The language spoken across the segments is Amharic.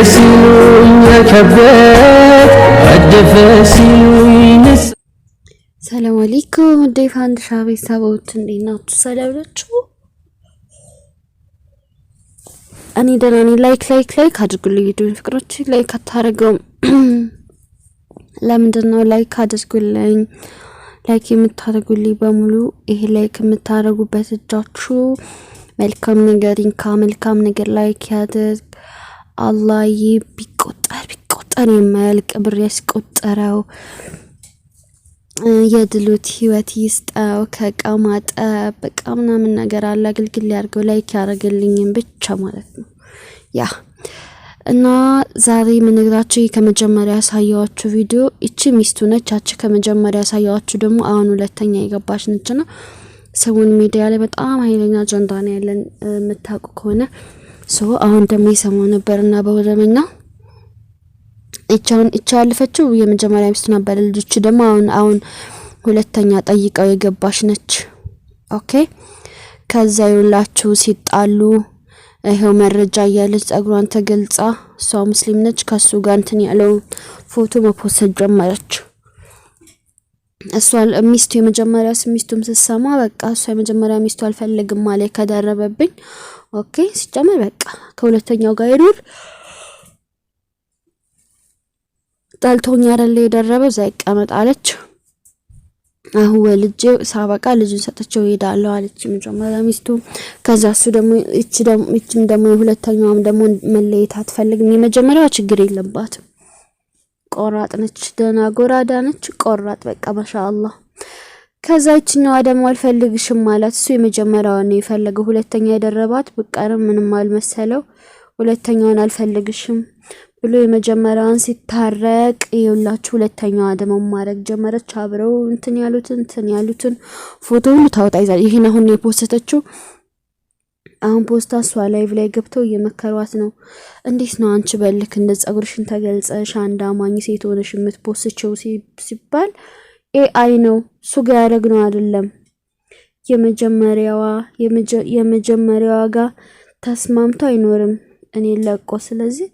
ሲሉኝ የከበት አደፈ ሲሉኝ። ሰላም አለይኩም ዴፍ አንድ ሻቤ ሰባዎች እንዴት ናችሁ? ሰላም ናችሁ? እኔ ደህና ነኝ። ላይክ አድርጉልኝ። ቪዲዮን ፍቅሮች ላይክ አታረጉም? ለምንድን ነው ላይክ አድርጉልኝ? ላይክ የምታረጉልኝ በሙሉ ይሄ ላይክ የምታረጉበት እጃችሁ መልካም ነገር ይንካ፣ መልካም ነገር ላይክ ያድርግ። አላህ ቢቆጠር የማያልቅ ብር ያስቆጠረው የድሎት ህይወት ይስጠው። ከቀማጠ በቃ ምናምን ነገር አለ አገልግል ያርገው። ላይክ ያረገልኝም ብቻ ማለት ነው። ያ እና ዛሬ ምንግራችሁ ከመጀመሪያ ያሳያችሁ ቪዲዮ እቺ ሚስቱ ነች። አቺ ከመጀመሪያ ያሳያችሁ ደግሞ አሁን ሁለተኛ የገባች ነችና ሰውን ሚዲያ ላይ በጣም ኃይለኛ አጀንዳ ነው ያለን የምታውቁ ከሆነ አሁን ደግሞ ይሰማው ነበርና በወደመኛ እቻ ያለፈችው የመጀመሪያ ሚስቱ ነበር። ልጅ ደግሞ አሁን ሁለተኛ ጠይቀው የገባች ነች። ኦኬ ከዛ ይውላችሁ ሲጣሉ ይሄው መረጃ ያለች ጸጉሯን ተገልጻ እሷ ሙስሊም ነች ከሱ ጋር እንትን ያለው ፎቶ መፖሰት ጀመረች። እሷ ሚስቱ የመጀመሪያ ሚስቱም ተሰማ በቃ እሷ የመጀመሪያ ሚስቱ አልፈልግም ማለት ከደረበብኝ ኦኬ ሲጀመር በቃ ከሁለተኛው ጋር ይሩር ጣልቶኛ አይደለ የደረበው ዘይቀመጥ አለች። አሁን ወልጄ ሳበቃ ልጅን ሰጥቼው ሄዳለሁ አለች መጀመሪያ ሚስቱ። ከዛ እሱ ደግሞ እቺም ደግሞ ሁለተኛውም ደግሞ መለየት አትፈልግም። የመጀመሪያው ችግር የለባትም ቆራጥ ነች፣ ደና ጎራዳ ነች፣ ቆራጥ በቃ ማሻአላህ። ከዛ እቺኛዋ ደግሞ አልፈልግሽም ማለት እሱ የመጀመሪያው ነው የፈለገው። ሁለተኛ የደረባት በቃረም ምንም አልመሰለው። ሁለተኛውን አልፈልግሽም ብሎ የመጀመሪያውን ሲታረቅ ይውላችሁ ሁለተኛዋ ደግሞ ማረግ ጀመረች። አብረው እንትን ያሉትን ፎቶ ሁሉ ታውጣ ይዛል። ይሄን አሁን የፖስተችው አሁን ፖስታ እሷ ላይቭ ላይ ገብተው እየመከሯት ነው። እንዴት ነው አንቺ በልክ እንደ ጸጉርሽን ተገልጸሽ አንድ አማኝ ሴት ሆነሽ የምትፖስቸው ሲባል ኤአይ ነው እሱ ጋር ያደረግነው አይደለም። የመጀመሪያዋ ጋር ተስማምቶ አይኖርም እኔ ለቆ። ስለዚህ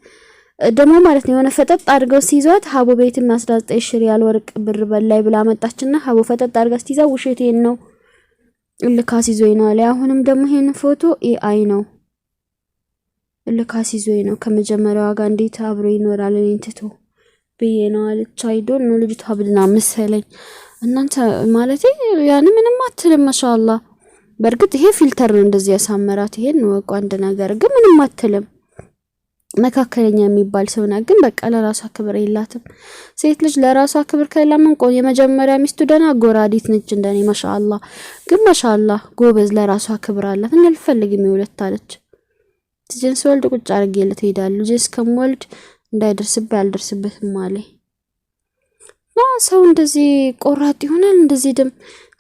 ደግሞ ማለት ነው የሆነ ፈጠጥ አድርገው ሲይዟት ሀቡ ቤት 19 ሪያል ወርቅ ብር በላይ ብላ መጣችና ሀቡ ፈጠጥ አድርጋ ሲይዛው ውሸቴን ነው ልካስ ይዞይ ነው አለ። አሁንም ደግሞ ይሄን ፎቶ ኤአይ ነው ልካስ ይዞይ ነው ከመጀመሪያዋ ጋር እንዴት አብሮ ይኖራል እንትቶ በየ ነው አለች። አይዶን ነው ልጅቷ ብድና መሰለኝ እናንተ ማለት ያን ምንም አትልም ማሻአላህ። በርግጥ ይሄ ፊልተር ነው እንደዚህ ያሳመራት ይሄን ነው አንድ ነገር ግን ምንም አትልም። መካከለኛ የሚባል ሰው ነው ግን በቃ ለራሷ ክብር የላትም። ሴት ልጅ ለራሷ ክብር ከላምን ቆይ የመጀመሪያ ሚስቱ ደና ጎራዲት ነች እንደኔ ማሻአላህ። ግን ማሻአላህ ጎበዝ ለራሷ ክብር አላት። እኔ አልፈልግም ይውለት አለች። ትጀንስ ወልድ ቁጭ አርጌለት ሄዳል። ልጅስ ከመወልድ እንዳይደርስብህ አልደርስበትም ማለት ሰው እንደዚህ ቆራጥ ይሆናል። እንደዚህ ደም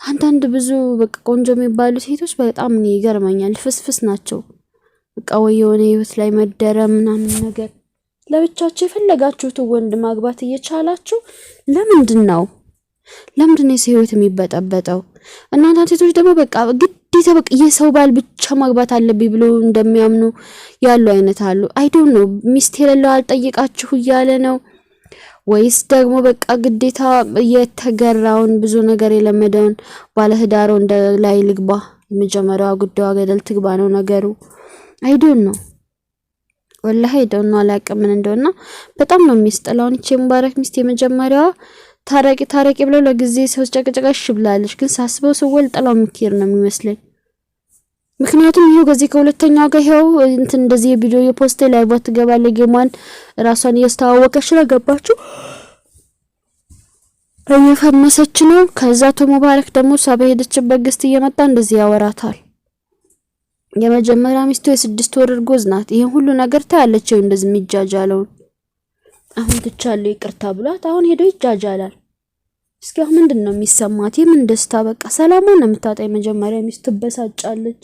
አንዳንድ ብዙ በቃ ቆንጆ የሚባሉ ሴቶች በጣም ነው ይገርመኛል። ፍስፍስ ናቸው በቃ ወየሆነ ህይወት ላይ መደረም ምናምን ነገር ለብቻችሁ የፈለጋችሁት ወንድ ማግባት እየቻላችሁ ለምንድን ነው የሰው ህይወት የሚበጠበጠው? እናንተ ሴቶች ደግሞ በቃ ግዴታ በቃ የሰው ባል ብቻ ማግባት አለብኝ ብሎ እንደሚያምኑ ያሉ አይነት አሉ። አይ ዶንት ኖ ሚስት የሌለው አልጠይቃችሁ እያለ ነው ወይስ ደግሞ በቃ ግዴታ የተገራውን ብዙ ነገር የለመደውን ባለህዳሩ እንደ ላይ ልግባ የመጀመሪያው ጉዳዩ ገደል ትግባ ነው ነገሩ። አይ ዶንት ኖ ወላሂ አይ ዶንት ኖ አላውቅም ምን እንደሆነ በጣም ነው የሚስጠላው። እቺ ሙባረክ ሚስት የመጀመሪያዋ ታረቂ ብለው ለጊዜ ሰው ጨቀጨቀሽ ብላለች። ግን ሳስበው ሰው ወልጠላው ምክር ነው የሚመስለኝ። ምክንያቱም ይሄው ከዚህ ከሁለተኛው ጋር ይሄው እንትን እንደዚህ ቪዲዮ የፖስት ላይ ቦት ገባለ ጌማን ራሷን ያስተዋወቀች ለገባችሁ እየፈመሰች ነው። ከዛ ሙባረክ ደግሞ ሳበሄደችበት ገስት እየመጣ እንደዚህ ያወራታል። የመጀመሪያ ሚስቱ የ6 ወር እርጉዝ ናት። ይሄን ሁሉ ነገር ታያለች እንደዚህ የሚጃጃለው። አሁን ትቻለሁ ይቅርታ ብሏት አሁን ሄዶ ይጃጃላል። እስኪ አሁን ምንድነው የሚሰማት? የምን ደስታ በቃ ሰላሙን ነው የምታጣ። የመጀመሪያ ሚስቱ ትበሳጫለች።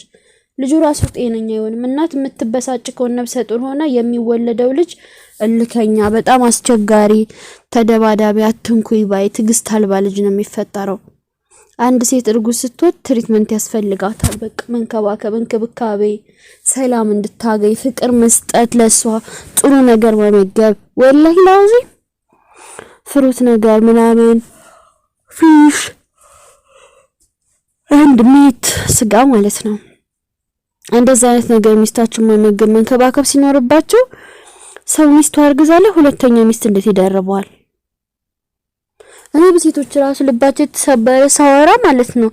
ልጁ ራሱ ጤነኛ አይሆንም። እናት የምትበሳጭ ከሆነ ነፍሰ ጡር ሆና የሚወለደው ልጅ እልከኛ በጣም አስቸጋሪ ተደባዳቢ አትንኩይ ባይ ትግስት አልባ ልጅ ነው የሚፈጠረው። አንድ ሴት እርጉዝ ስትወድ ትሪትመንት ያስፈልጋታል። በቃ መንከባከብ፣ እንክብካቤ፣ ሰላም እንድታገኝ ፍቅር መስጠት፣ ለሷ ጥሩ ነገር መመገብ። ወላሂ ላዚ ፍሩት ነገር ምናምን ፊሽ አንድ ሚት ስጋ ማለት ነው። እንደዛ አይነት ነገር ሚስታችሁን መመገብ መንከባከብ ሲኖርባችሁ ሰው ሚስቱ አርግዛለ ሁለተኛ ሚስት እንዴት ይደርባል? እኔ በሴቶች ራሱ ልባቸው ተሰበረ ሳወራ ማለት ነው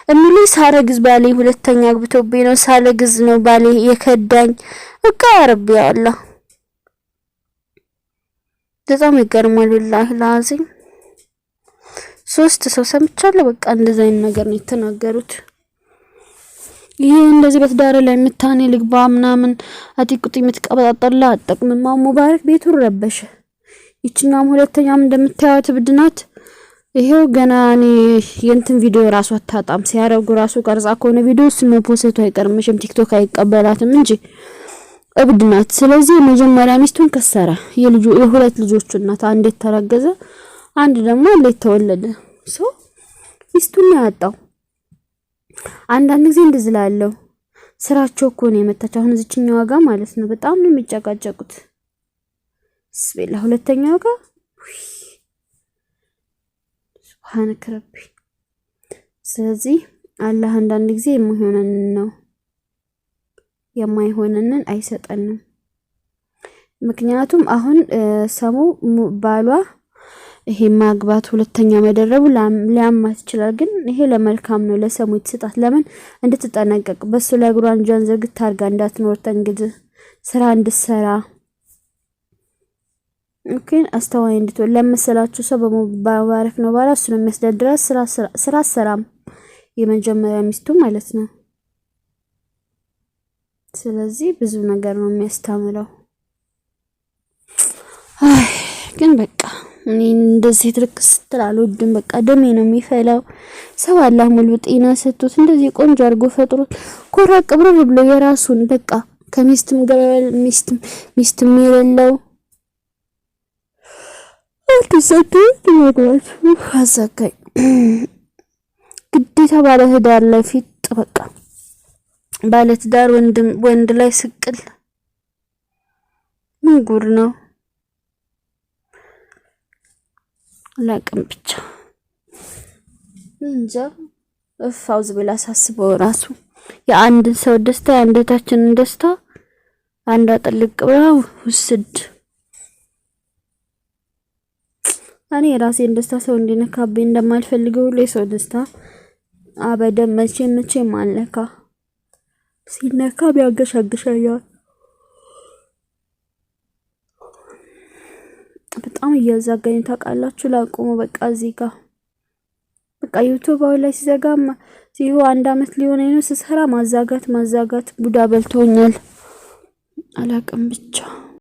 እሚሉ ሳረግዝ ባሌ ሁለተኛ አግብቶብኝ ነው፣ ሳረግዝ ነው ባሌ የከዳኝ። በቃ ረቢ አላህ በጣም ይገርማል። ወላሂ ላዚም 3 ሰው ሰምቻለሁ። በቃ እንደዛ አይነት ነገር ነው የተናገሩት። ይሄ እንደዚህ በትዳር ላይ ምታኔ ልግባ ምናምን አጥቁጥ የምትቀበጣጠላ አጠቅምማ ሙባረክ ቤቱን ረበሸ። ይችኛም ሁለተኛም እንደምታዩት ብድናት ይሄው ገና እኔ የንትን ቪዲዮ ራሱ አታጣም ሲያረጉ ራሱ ቀርጻ ከሆነ ቪዲዮ ስም ፖስቱ አይቀርምሽም ቲክቶክ አይቀበላትም እንጂ እብድናት። ስለዚህ መጀመሪያ ሚስቱን ከሰረ የሁለት ልጆች እናት፣ አንድ ተረገዘ አንድ ደግሞ ልጅ ተወለደ። ሚስቱን ያጣው አንዳንድ ጊዜ እንደዝላለው ስራቸው እኮ ነው የመታች። አሁን እዚህኛው ዋጋ ማለት ነው በጣም ነው የሚጨቃጨቁት። ስቤላ ሁለተኛው ጋር ሱብሃንከ ረቢ። ስለዚህ አላህ አንዳንድ ጊዜ የማይሆነንን ነው የማይሆነንን አይሰጠንም። ምክንያቱም አሁን ሰሙ ባሏ ይሄ ማግባት ሁለተኛ መደረቡ ሊያማት ይችላል፣ ግን ይሄ ለመልካም ነው። ለሰሙ ይተሰጣት ለምን እንድትጠነቀቅ በሱ ላይ እግሯን ጀንዘግት ታርጋ እንዳትኖር እንግዲህ ስራ እንድትሰራ አስተዋይ እንድትሆን ለመሰላችሁ ሰው በመባረክ ነው ባላ እሱ ነው የሚያስደድራት። ስራ ሰራም የመጀመሪያ ሚስቱ ማለት ነው። ስለዚህ ብዙ ነገር ነው የሚያስተምረው። ግን በቃ እኔ እንደዚህ ትርክስ ስትላልወድም በቃ ደሜ ነው የሚፈላው። ሰው አላህ ሙሉ ጤና ሰጥቶት እንደዚህ ቆንጆ አድርጎ ፈጥሮት ኮራ ቅብር ብሎ የራሱን በቃ ከሚስትም ጋር ሚስትም የሌለው ተሰጥቶት አዛካይ ግዴታ ባለ ትዳር ላይ ፊት በቃ ባለ ትዳር ወንድ ላይ ስቅል ምን ጉር ነው? ላቅም ብቻ እንጃ እፋውዝ ብላ ሳስበው ራሱ የአንድ ሰው ደስታ የአንደታችንን ደስታ አንዷ ጥልቅ ብላው ውስድ እኔ ራሴን ደስታ ሰው እንዲነካብኝ እንደማልፈልገው ሁሉ የሰው ደስታ አበደም መቼም አልነካ። ሲነካ ቢያገሻግሻያል። በጣም እያዛጋኝ ታውቃላችሁ። ላቆሙ በቃ እዚህ ጋር በቃ ዩቲዩብ ላይ ሲዘጋማ ሲሁ 1 አመት ሊሆነኝ ነው ስሰራ ማዛጋት ቡዳ በልቶኛል። አላቅም ብቻ